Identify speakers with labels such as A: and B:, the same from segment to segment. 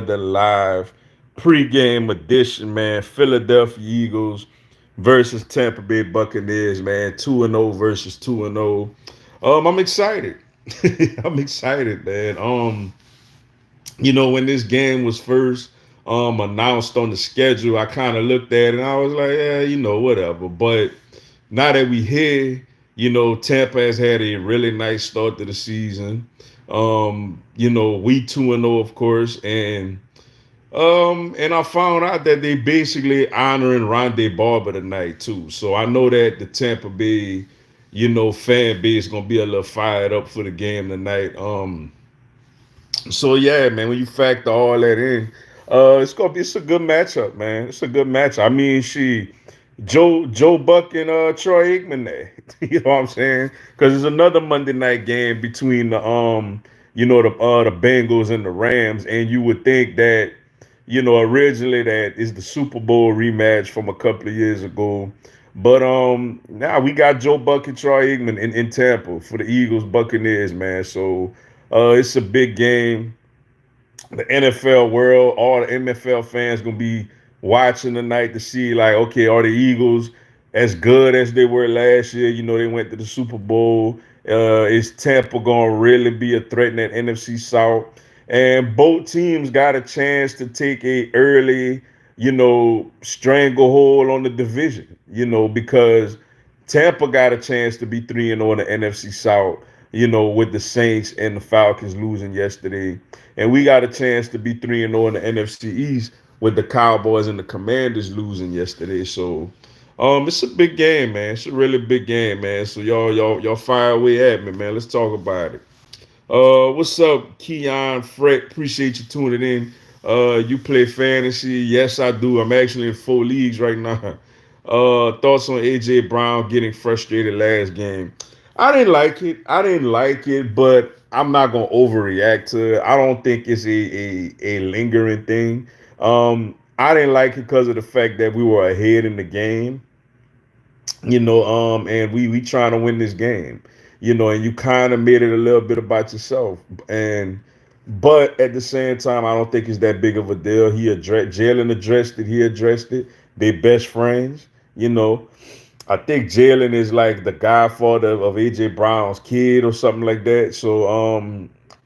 A: the live pregame edition, man. Philadelphia Eagles versus Tampa Bay Buccaneers, man. 2-0 versus 2-0. I'm excited. I'm excited, man. When this game was first announced on the schedule, I kind of looked at it and I was like, yeah, whatever. But now that we here, Tampa has had a really nice start to the season. We 2-0, of course, and I found out that they basically honoring Rondé Barber tonight too. So I know that the Tampa Bay, fan base gonna be a little fired up for the game tonight. So yeah, man, when you factor all that in, it's a good matchup, man. It's a good match. I mean, Joe Buck and Troy Aikman there. You know what I'm saying? Because it's another Monday night game between the Bengals and the Rams, and you would think that originally that is the Super Bowl rematch from a couple of years ago. But now we got Joe Buck and Troy Aikman in Tampa for the Eagles Buccaneers, man. So it's a big game. The NFL world, all the NFL fans gonna be watching tonight to see like, okay, are the Eagles as good as they were last year? They went to the Super Bowl. Is Tampa gonna really be a threat in that NFC South? And both teams got a chance to take a early, stranglehold on the division. Because Tampa got a chance to be 3-0 in the NFC South, with the Saints and the Falcons losing yesterday. And we got a chance to be 3-0 in the NFC East with the Cowboys and the Commanders losing yesterday. So it's a big game, man. It's a really big game, man. So y'all fire away at me, man. Let's talk about it. What's up, Keon Fred? Appreciate you tuning in. You play fantasy? Yes, I do. I'm actually in 4 leagues right now. Thoughts on AJ Brown getting frustrated last game? I didn't like it. But I'm not gonna overreact to it. I don't think it's a lingering thing. I didn't like it because of the fact that we were ahead in the game, and we trying to win this game, and you kind of made it a little bit about yourself, and but at the same time, I don't think it's that big of a deal. Jalen addressed it. He addressed it. They best friends, you know. I think Jalen is like the godfather of AJ Brown's kid or something like that. So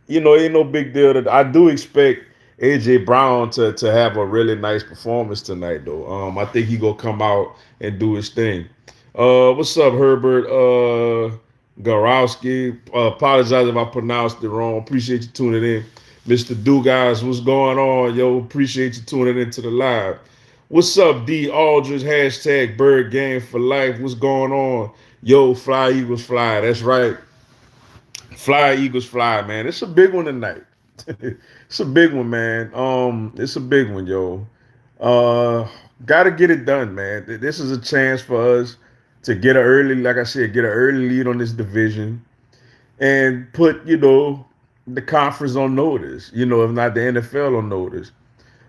A: ain't no big deal. That I do expect AJ Brown to have a really nice performance tonight though. I think he gonna come out and do his thing. What's up, Herbert? Garowski. Apologize if I pronounced it wrong. Appreciate you tuning in. Mr. Do guys, what's going on? Yo, appreciate you tuning into the live. What's up, D Aldridge? Hashtag Bird Game for Life. What's going on? Yo, Fly Eagles Fly. That's right. Fly Eagles Fly, man. It's a big one tonight. It's a big one, man. It's a big one, yo. Uh, Gotta get it done, man. This is a chance for us to get an early, like I said, get an early lead on this division and put, the conference on notice. If not the NFL on notice.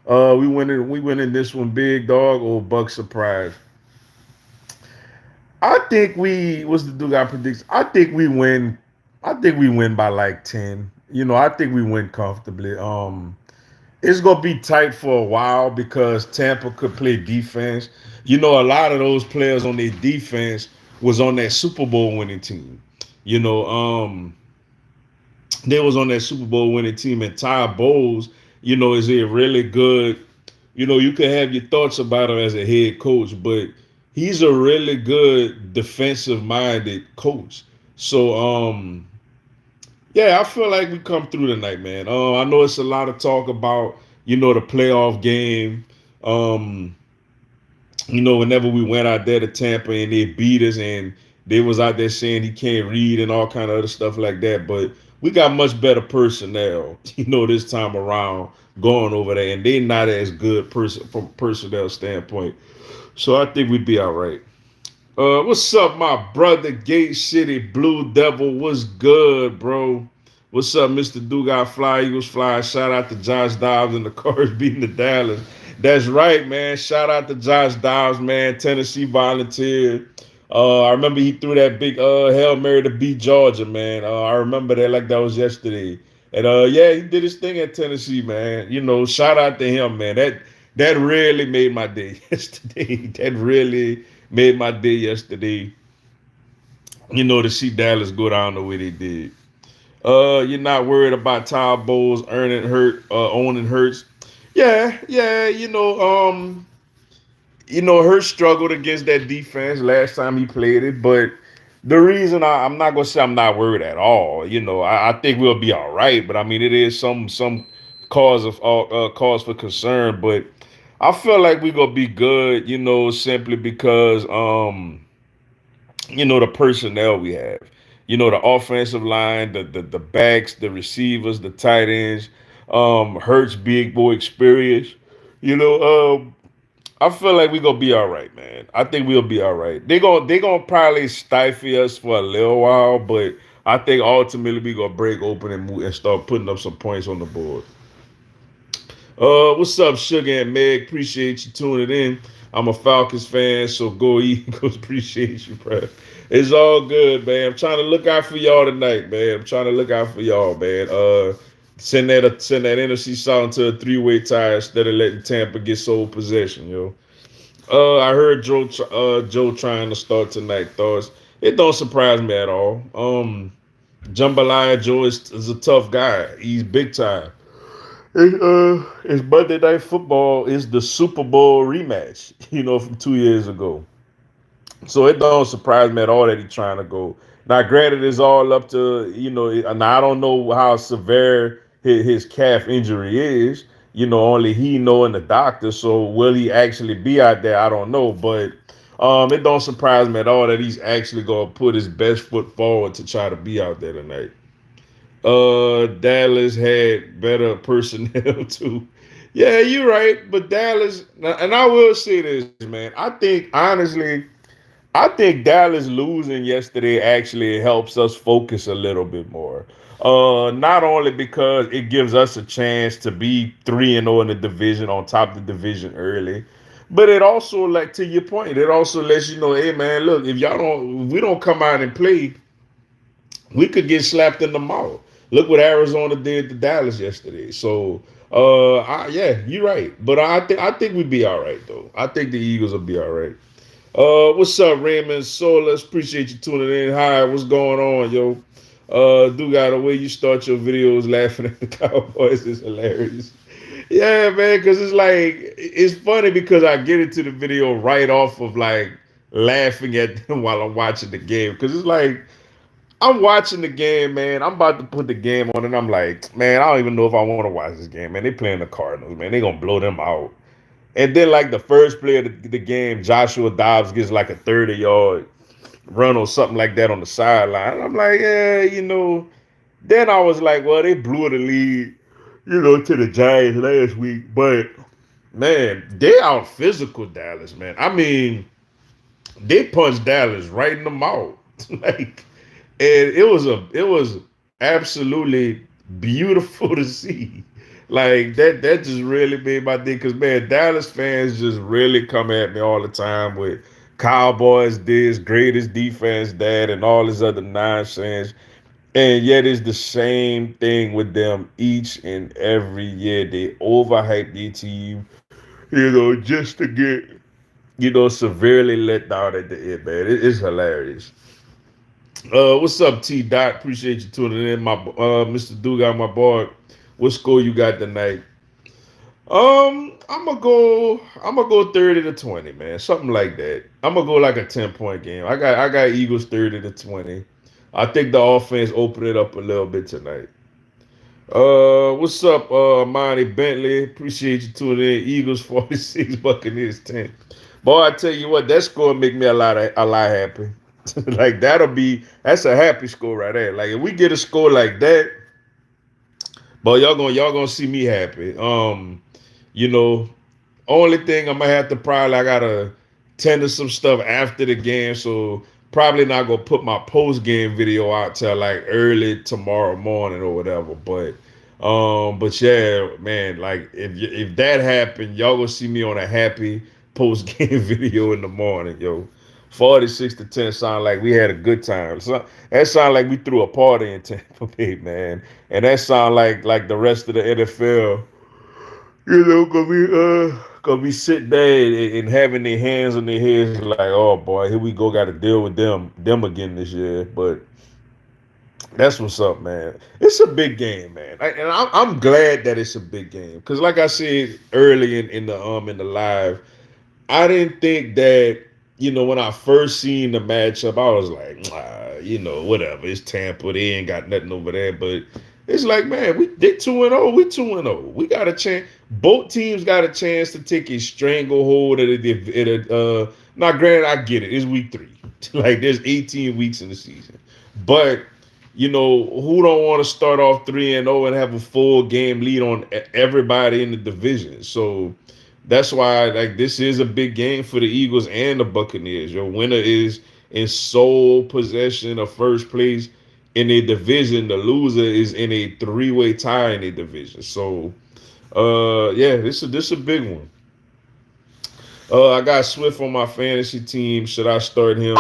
A: We win in this one big dog or buck surprise. I think we what's the dude I predicts? I think we win by like 10. I think we win comfortably. It's gonna be tight for a while because Tampa could play defense. A lot of those players on their defense was on that Super Bowl winning team. You know, they was on that Super Bowl winning team, and Ty Bowles, is a really good. You can have your thoughts about him as a head coach, but he's a really good defensive minded coach. So yeah, I feel like we come through tonight, man. I know it's a lot of talk about, the playoff game. Um, whenever we went out there to Tampa and they beat us and they was out there saying he can't read and all kind of other stuff like that. But we got much better personnel, this time around going over there, and they not as good from personnel standpoint. So I think we'd be all right. What's up, my brother? Gate City Blue Devil. What's good, bro? What's up, Mr. Dugas Fly Eagles Fly? Shout out to Josh Dobbs and the Cards beating the Dallas. That's right, man. Shout out to Josh Dobbs, man. Tennessee volunteer. I remember he threw that big Hail Mary to beat Georgia, man. I remember that like that was yesterday. And yeah, he did his thing at Tennessee, man. Shout out to him, man. That really made my day yesterday. That really made my day yesterday. To see Dallas go down the way they did. You're not worried about Todd Bowles owning Hurts. Yeah, yeah. Hurts struggled against that defense last time he played it, but the reason I'm not gonna say I'm not worried at all. I think we'll be all right, but I mean it is some cause for concern, but I feel like we're gonna be good. Simply because the personnel we have. The offensive line, the backs, the receivers, the tight ends, Hurts big boy experience. You know, I feel like we're gonna be all right, man. I think we'll be all right. They gonna probably stifle us for a little while, but I think ultimately we gonna break open and move and start putting up some points on the board. What's up, Sugar and Meg? Appreciate you tuning in. I'm a Falcons fan, so go Eagles. Appreciate you, bro. It's all good, man. I'm trying to look out for y'all tonight, man. I'm trying to look out for y'all, man. Send that NFC South into a three-way tie instead of letting Tampa get sole possession, yo. I heard Joe trying to start tonight. Thoughts? It don't surprise me at all. Jambalaya Joe is a tough guy. He's big time. It's Monday Night Football is the Super Bowl rematch, from 2 years ago. So it don't surprise me at all that he's trying to go. Now, granted, it's all up to, and I don't know how severe his calf injury is. Only he know and the doctor. So will he actually be out there? I don't know. But it don't surprise me at all that he's actually going to put his best foot forward to try to be out there tonight. Dallas had better personnel too. Yeah, you're right. But Dallas, and I will say this, man. I think Dallas losing yesterday actually helps us focus a little bit more. Not only because it gives us a chance to be 3-0 in the division on top of the division early, but it also, like to your point, it also lets you know, hey man, look, if we don't come out and play, we could get slapped in the mouth. Look what Arizona did to Dallas yesterday. So, yeah, you're right. But I think we'd be all right though. I think the Eagles will be all right. What's up, Raymond Solas? Appreciate you tuning in. Hi, what's going on, yo? Got the way you start your videos laughing at the Cowboys is hilarious. Yeah, man, because it's funny because I get into the video right off of like laughing at them while I'm watching the game. Because it's like I'm watching the game, man. I'm about to put the game on, and I'm like, man, I don't even know if I want to watch this game, man. They playing the Cardinals, man. They gonna blow them out. And then, like the first play of the game, Joshua Dobbs gets like a 30-yard run or something like that on the sideline. I'm like, yeah, Then I was like, well, they blew the lead, to the Giants last week. But man, they out physical Dallas, man. I mean, they punched Dallas right in the mouth, like, and it was absolutely beautiful to see. Like that just really made my day because man, Dallas fans just really come at me all the time with Cowboys this, greatest defense that, and all this other nonsense. And yet it's the same thing with them each and every year. They overhype their team, just to get, severely let down at the end, man. It's hilarious. What's up, T Dot? Appreciate you tuning in, my Mr. Dugas, my boy. What score you got tonight? I'm gonna go 30-20, man. Something like that. I'm gonna go like a 10-point game. I got Eagles 30-20. I think the offense opened it up a little bit tonight. What's up, Monty Bentley? Appreciate you tuning in. Eagles 46, Buccaneers 10. Boy, I tell you what, that score make me a lot happy. Like that's a happy score right there. Like if we get a score like that, but y'all gonna see me happy. You know, only thing I'm gonna have to probably I gotta tend to some stuff after the game, so probably not gonna put my post game video out till like early tomorrow morning or whatever. But yeah, man, like if that happened, y'all gonna see me on a happy post game video in the morning, yo. 46-10 sound like we had a good time. So that sound like we threw a party in Tampa Bay, man. And that sound like the rest of the NFL, gonna be sitting there and having their hands on their heads like, oh boy, here we go, got to deal with them again this year. But that's what's up, man. It's a big game, man, and I'm glad that it's a big game because, like I said early in the live, I didn't think that, when I first seen the matchup, I was like, whatever. It's Tampa. They ain't got nothing over there. But it's like, man, they 2-0. We 2-0. We got a chance. Both teams got a chance to take a stranglehold at a now granted, I get it. It's week 3. Like there's 18 weeks in the season. But who don't want to start off 3-0 and have a full game lead on everybody in the division? So that's why, like, this is a big game for the Eagles and the Buccaneers. Your winner is in sole possession of first place in a division. The loser is in a three-way tie in a division. So, yeah, this a big one. I got Swift on my fantasy team. Should I start him?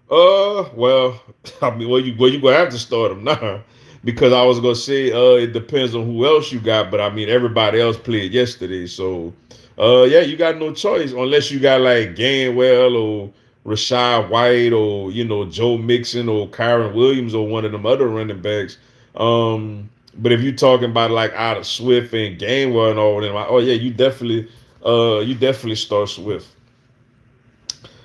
A: Well, I mean, you gonna have to start him now, because I was gonna say, it depends on who else you got, but I mean, everybody else played yesterday, so, yeah, you got no choice unless you got like Gainwell or Rashad White or Joe Mixon or Kyron Williams or one of them other running backs. But if you're talking about like out of Swift and Gainwell and all of them, oh yeah, you definitely start Swift.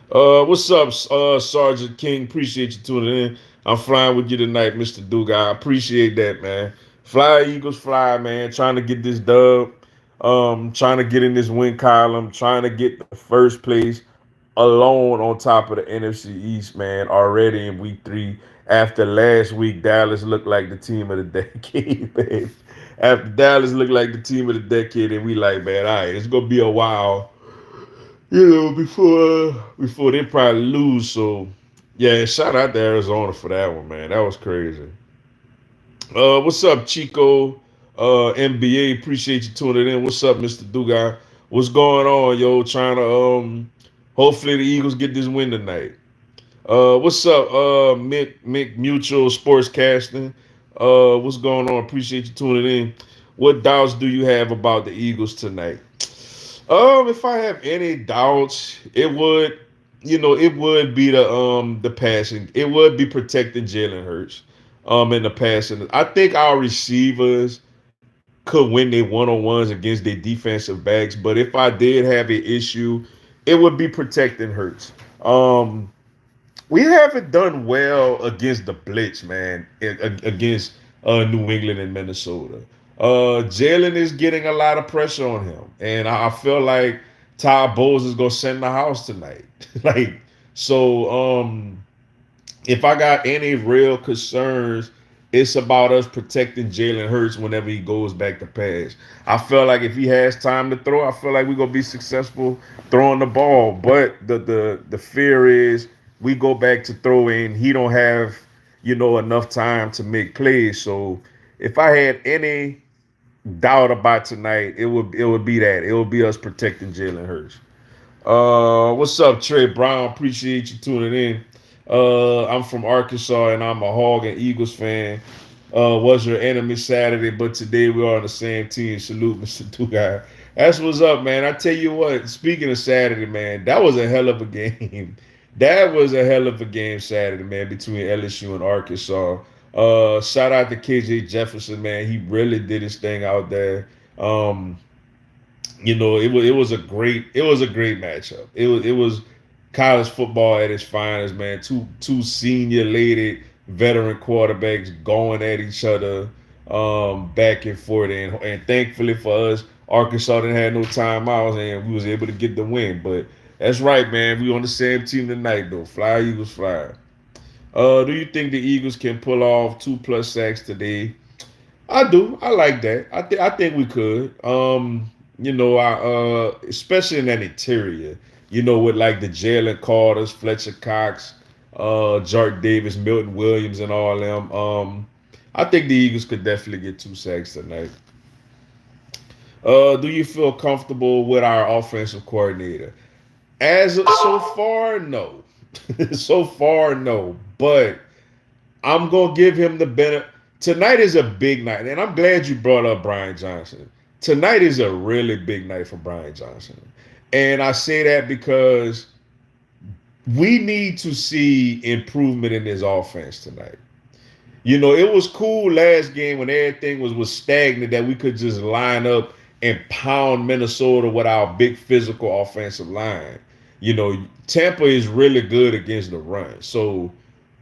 A: What's up, Sergeant King? Appreciate you tuning in. I'm flying with you tonight, Mr. Duga. I appreciate that, man. Fly, Eagles, fly, man. Trying to get this dub. Trying to get in this win column. Trying to get the first place alone on top of the NFC East, man. Already in week 3. After last week, Dallas looked like the team of the decade, man. After Dallas looked like the team of the decade, and we like, man, all right, it's gonna be a while, before they probably lose. So yeah, shout out to Arizona for that one, man. That was crazy. What's up, Chico? NBA, appreciate you tuning in. What's up, Mr. Dugai? What's going on, yo? Trying to hopefully the Eagles get this win tonight. What's up, Mick Mutual Sportscasting? What's going on? Appreciate you tuning in. What doubts do you have about the Eagles tonight? If I have any doubts, it would be the passing. It would be protecting Jalen Hurts, in the passing. I think our receivers could win their one-on-ones against their defensive backs, but if I did have an issue, it would be protecting Hurts. We haven't done well against the blitz, man, against New England and Minnesota. Jalen is getting a lot of pressure on him, and I feel like Todd Bowles is gonna send the house tonight. Like, so, if I got any real concerns, it's about us protecting Jalen Hurts whenever he goes back to pass. I feel like if he has time to throw, I feel like we're gonna be successful throwing the ball. But the fear is we go back to throwing, he don't have enough time to make plays. So if I had any doubt about tonight, it would be that. It would be us protecting Jalen Hurts. What's up, Trey Brown? Appreciate you tuning in. I'm from Arkansas and I'm a Hog and Eagles fan. Was your enemy Saturday, but today we are on the same team. Salute, Mr. Two Guy. That's what's up, man. I tell you what, speaking of Saturday, man, that was a hell of a game. That was a hell of a game Saturday, man, between LSU and Arkansas. Shout out to KJ Jefferson, man. He really did his thing out there. Um, it was a great matchup. It was college football at its finest, man. Two senior lady veteran quarterbacks going at each other, back and forth, and thankfully for us, Arkansas didn't have no timeouts and we was able to get the win. But that's right, man. We on the same team tonight, though. Fly Eagles, fly. Do you think the Eagles can pull off 2+ sacks today? I do. I like that. I think we could. I especially in that interior. With like the Jalen Carters, Fletcher Cox, Jark Davis, Milton Williams, and all them. I think the Eagles could definitely get 2 sacks tonight. Do you feel comfortable with our offensive coordinator? As of so far, no. So far, no. But I'm gonna give him the benefit. Tonight is a big night, and I'm glad you brought up Brian Johnson. Tonight is a really big night for Brian Johnson, and I say that because we need to see improvement in his offense tonight. You know, it was cool last game when everything was stagnant that we could just line up and pound Minnesota with our big physical offensive line. You know, Tampa is really good against the run. So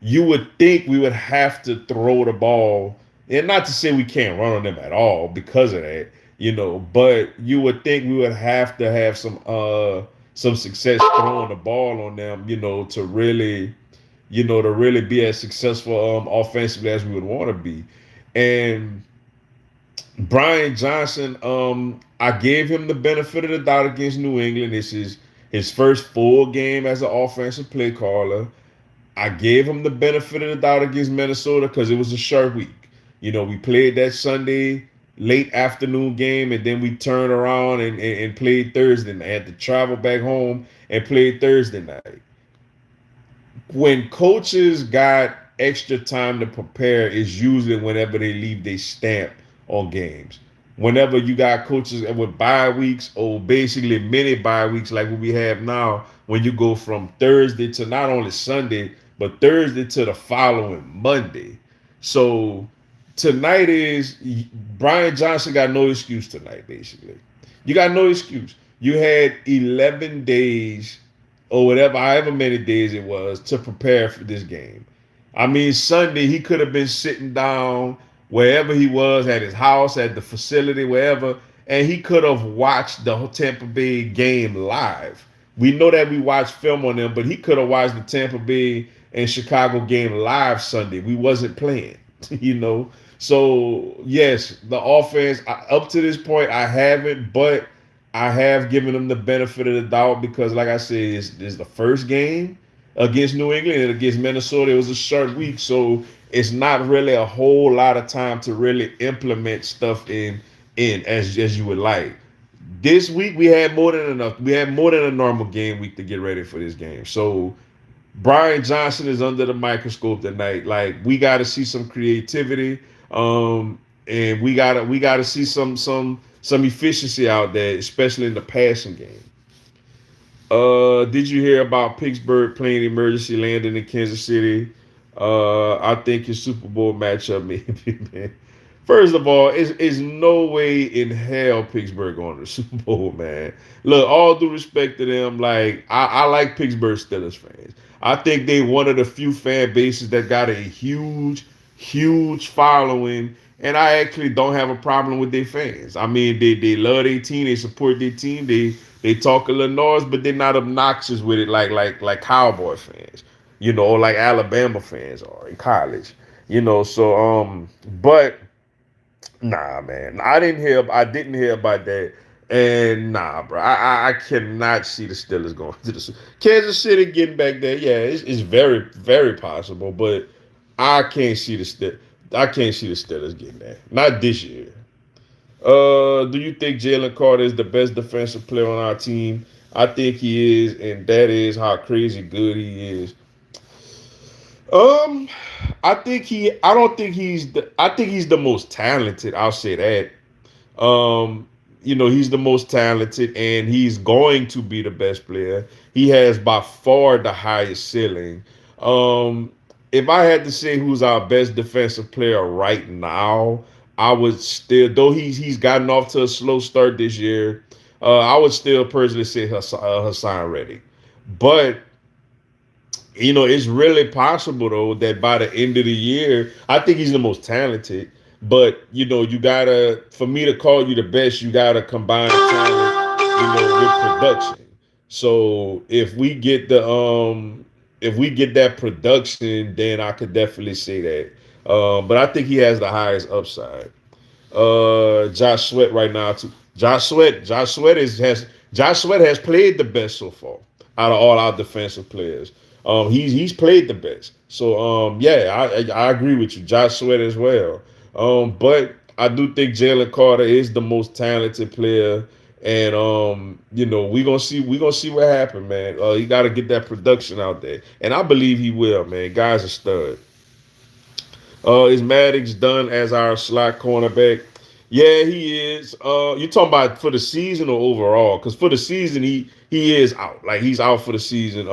A: you would think we would have to throw the ball. And not to say we can't run on them at all because of that, you know, but you would think we would have to have some success throwing the ball on them, to really be as successful offensively as we would want to be. And Brian Johnson, I gave him the benefit of the doubt against New England. This is his first full game as an offensive play caller. I gave him the benefit of the doubt against Minnesota because it was a short week. You know, we played that Sunday late afternoon game, and then we turned around and played Thursday night. I had to travel back home and played Thursday night. When coaches got extra time to prepare is usually whenever they leave their stamp on games. Whenever you got coaches with bye weeks or basically mini bye weeks like what we have now, when you go from Thursday to not only Sunday, but Thursday to the following Monday. So tonight is Brian Johnson got no excuse tonight, basically. You got no excuse. You had 11 days or whatever, however many days it was, to prepare for this game. I mean, Sunday he could have been sitting down wherever he was at his house, at the facility, wherever, and he could have watched the Tampa Bay game live. We know that we watched film on them, but he could have watched the Tampa Bay and Chicago game live Sunday. We wasn't playing, you know. So yes, the offense up to this point I haven't, but I have given them the benefit of the doubt because, like I said, it's the first game against New England and against Minnesota. It was a short week, so it's not really a whole lot of time to really implement stuff in as you would like. This week we had more than enough. We had more than a normal game week to get ready for this game. So Brian Johnson is under the microscope tonight. Like we got to see some creativity, and we gotta see some efficiency out there, especially in the passing game. Did you hear about Pittsburgh playing emergency landing in Kansas City? I think your Super Bowl matchup, maybe, man. First of all, it's no way in hell Pittsburgh going to the Super Bowl, man. Look, all due respect to them, like I like Pittsburgh Steelers fans. I think they one of the few fan bases that got a huge following, and I actually don't have a problem with their fans. I mean, they love their team, they support their team, they talk a little noise, but they're not obnoxious with it like Cowboy fans, or like Alabama fans are in college, So but nah, man, I didn't hear about that. And nah, bro, I cannot see the Steelers going to the Kansas City getting back there. Yeah, it's very very possible, but I can't see the Steelers. I can't see the Steelers getting there. Not this year. Do you think Jalen Carter is the best defensive player on our team? I think he is, and that is how crazy good he is. Um, I think he. I don't think he's the. I think he's the most talented. I'll say that. He's the most talented, and he's going to be the best player. He has by far the highest ceiling. Um, if I had to say who's our best defensive player right now, I would still, though he's gotten off to a slow start this year. I would still personally say Hassan Reddick, but it's really possible though that by the end of the year, I think he's the most talented. But you gotta, for me to call you the best, you gotta combine the talent, with production. So if we get that production, then I could definitely say that. But I think he has the highest upside. Josh Sweat right now too. Josh Sweat has played the best so far out of all our defensive players. He's played the best. So yeah, I agree with you, Josh Sweat as well. But I do think Jalen Carter is the most talented player, And we gonna see what happened, man. You got to get that production out there, and I believe he will, man. Guy's a stud. Is Maddox done as our slot cornerback? Yeah, he is. You talking about for the season or overall? Because for the season, he is out. Like he's out for the season.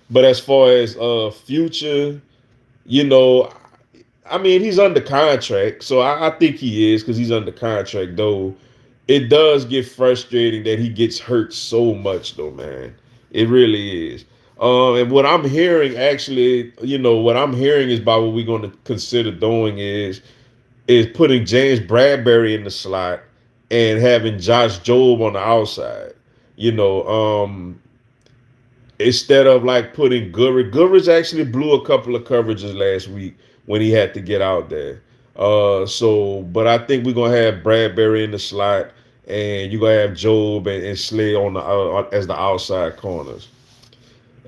A: But as far as future, you know, I mean, he's under contract, so I think he is because he's under contract. Though it does get frustrating that he gets hurt so much, though, man. It really is. And what I'm hearing, actually, what I'm hearing is about what we're going to consider doing is putting James Bradbury in the slot and having Josh Jobe on the outside. You know, instead of like putting Goodrich. Goodrich actually blew a couple of coverages last week when he had to get out there. But I think we're gonna have Bradbury in the slot, and you're gonna have Job and Slay on the as the outside corners.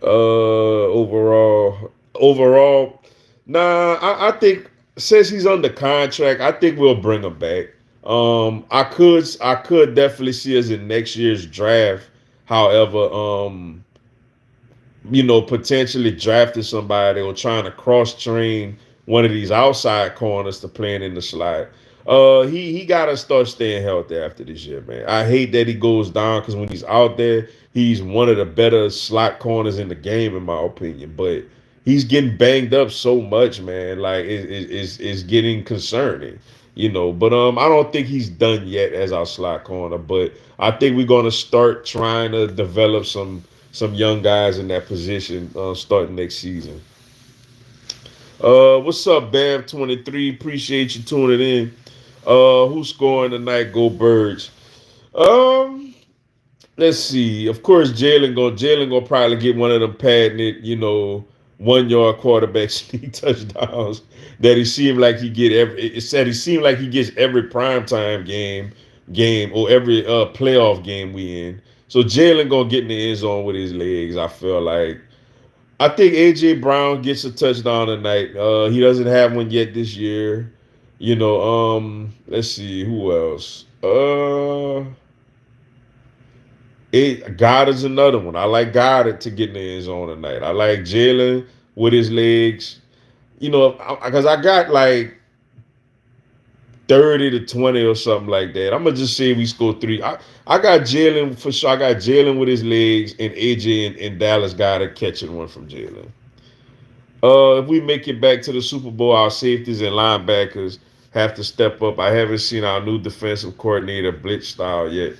A: Overall, nah. I think since he's under contract, I think we'll bring him back. I could definitely see us in next year's draft. However, potentially drafting somebody or trying to cross train one of these outside corners to playing in the slot. He gotta start staying healthy after this year, man. I hate that he goes down because when he's out there, he's one of the better slot corners in the game, in my opinion. But he's getting banged up so much, man. Like it's getting concerning, But I don't think he's done yet as our slot corner. But I think we're gonna start trying to develop some young guys in that position starting next season. What's up, Bam23? Appreciate you tuning in. Who's scoring tonight? Go Birds. Um, let's see. Of course, Jalen gonna probably get one of them patented, 1 yard quarterback sneak touchdowns that he seemed like he get every. It said he seemed like he gets every primetime game or every playoff game we in. So Jalen gonna get in the end zone with his legs. I feel like. I think AJ Brown gets a touchdown tonight. He doesn't have one yet this year. Let's see who else. God is another one. I like God to get in the end zone tonight. I like Jalen with his legs. Because I got like 30 to 20 or something like that. I'm gonna just say we score three. I got Jalen for sure. I got Jalen with his legs, and AJ and Dallas got to catching one from Jalen. If we make it back to the Super Bowl, our safeties and linebackers have to step up. I haven't seen our new defensive coordinator blitz style yet.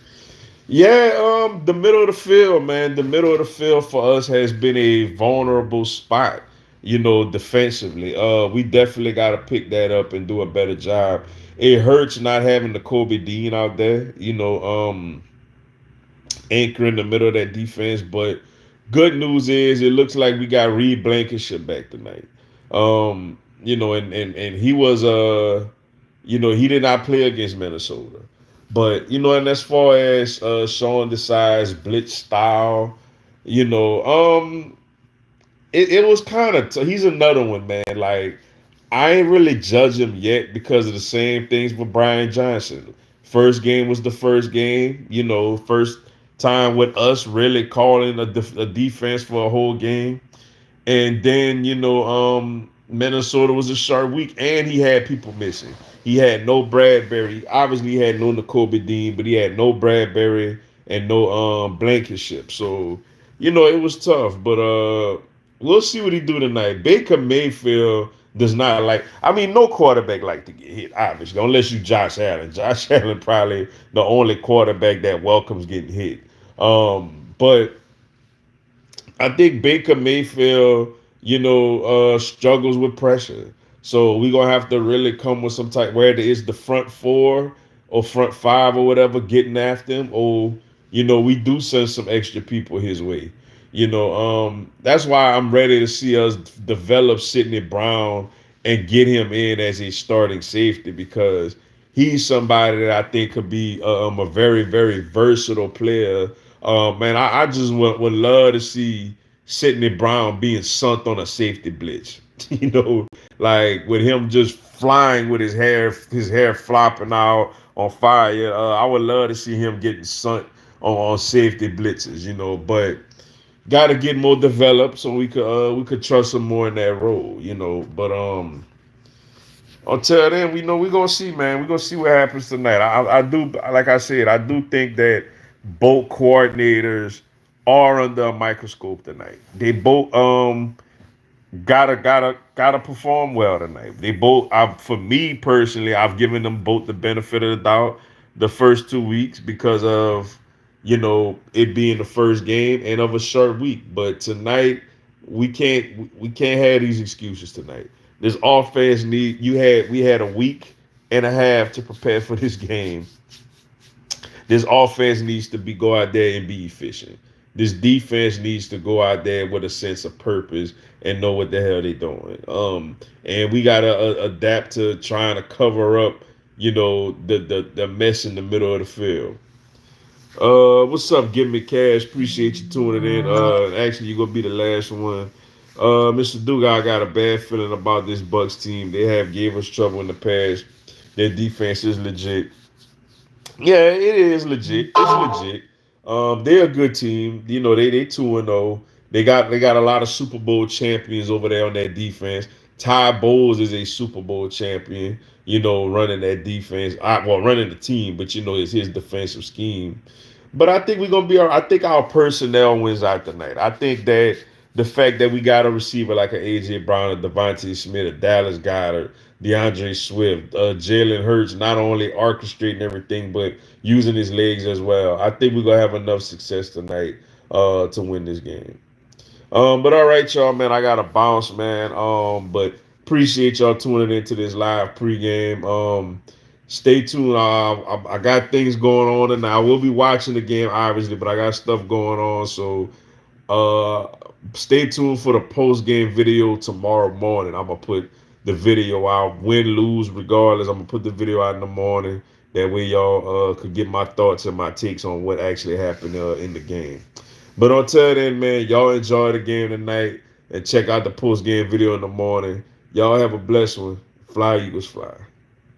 A: Yeah, the middle of the field, man. The middle of the field for us has been a vulnerable spot, defensively. We definitely got to pick that up and do a better job. It hurts not having the Kobe Dean out there, anchor in the middle of that defense. But good news is it looks like we got Reed Blankenship back tonight. And he was he did not play against Minnesota. But and as far as showing the size blitz style, you know, it was kind of he's another one, man. Like I ain't really judge him yet because of the same things with Brian Johnson. First game was the first game, first time with us really calling a defense for a whole game. And then, Minnesota was a sharp week and he had people missing. He had no Bradbury. Obviously, he had no N'Kobe Dean, but he had no Bradbury and no Blankenship. So, it was tough. But we'll see what he do tonight. Baker Mayfield does not like. I mean, no quarterback like to get hit, obviously, unless you Josh Allen. Josh Allen probably the only quarterback that welcomes getting hit. But I think Baker Mayfield, struggles with pressure. So we're gonna have to really come with some type whether it's the front four or front five or whatever getting after him, or we do send some extra people his way. That's why I'm ready to see us develop Sidney Brown and get him in as a starting safety because he's somebody that I think could be a very, very versatile player. Man, I just would love to see Sidney Brown being sunk on a safety blitz. Like with him just flying with his hair flopping out on fire. I would love to see him getting sent on safety blitzes, but got to get more developed so we could trust him more in that role. But until then, we know we're gonna see, man. We're gonna see what happens tonight. I do, like I said, I do think that both coordinators are under a microscope tonight. They both gotta perform well tonight. They both, for me personally, I've given them both the benefit of the doubt the first 2 weeks because of it being the first game and of a short week. But tonight we can't have these excuses tonight. This offense we had a week and a half to prepare for this game. This offense needs to go out there and be efficient. This defense needs to go out there with a sense of purpose and know what the hell they're doing. And we gotta adapt to trying to cover up, the mess in the middle of the field. What's up? Give me cash. Appreciate you tuning in. Actually, you're gonna be the last one. Mr. Duga, I got a bad feeling about this Bucks team. They have gave us trouble in the past. Their defense is legit. Yeah, it is legit. It's legit. They're a good team. They 2-0. They got a lot of Super Bowl champions over there on that defense. Ty Bowles is a Super Bowl champion. Running that defense. Running the team, but it's his defensive scheme. But I think we're gonna be. I think our personnel wins out tonight. I think that the fact that we got a receiver like an AJ Brown, a Devontae Smith, a Dallas Goedert, DeAndre Swift, Jalen Hurts, not only orchestrating everything but using his legs as well. I think we're gonna have enough success tonight to win this game. But all right, y'all, man. I gotta bounce, man. But appreciate y'all tuning into this live pregame. Stay tuned. I got things going on, and I will be watching the game, obviously, but I got stuff going on. So, uh, stay tuned for the post game video tomorrow morning. I'm gonna put the video out, win, lose, regardless. I'm gonna put the video out in the morning. That way, y'all could get my thoughts and my takes on what actually happened in the game. But until then, man, y'all enjoy the game tonight and check out the post game video in the morning. Y'all have a blessed one. Fly, Eagles, fly.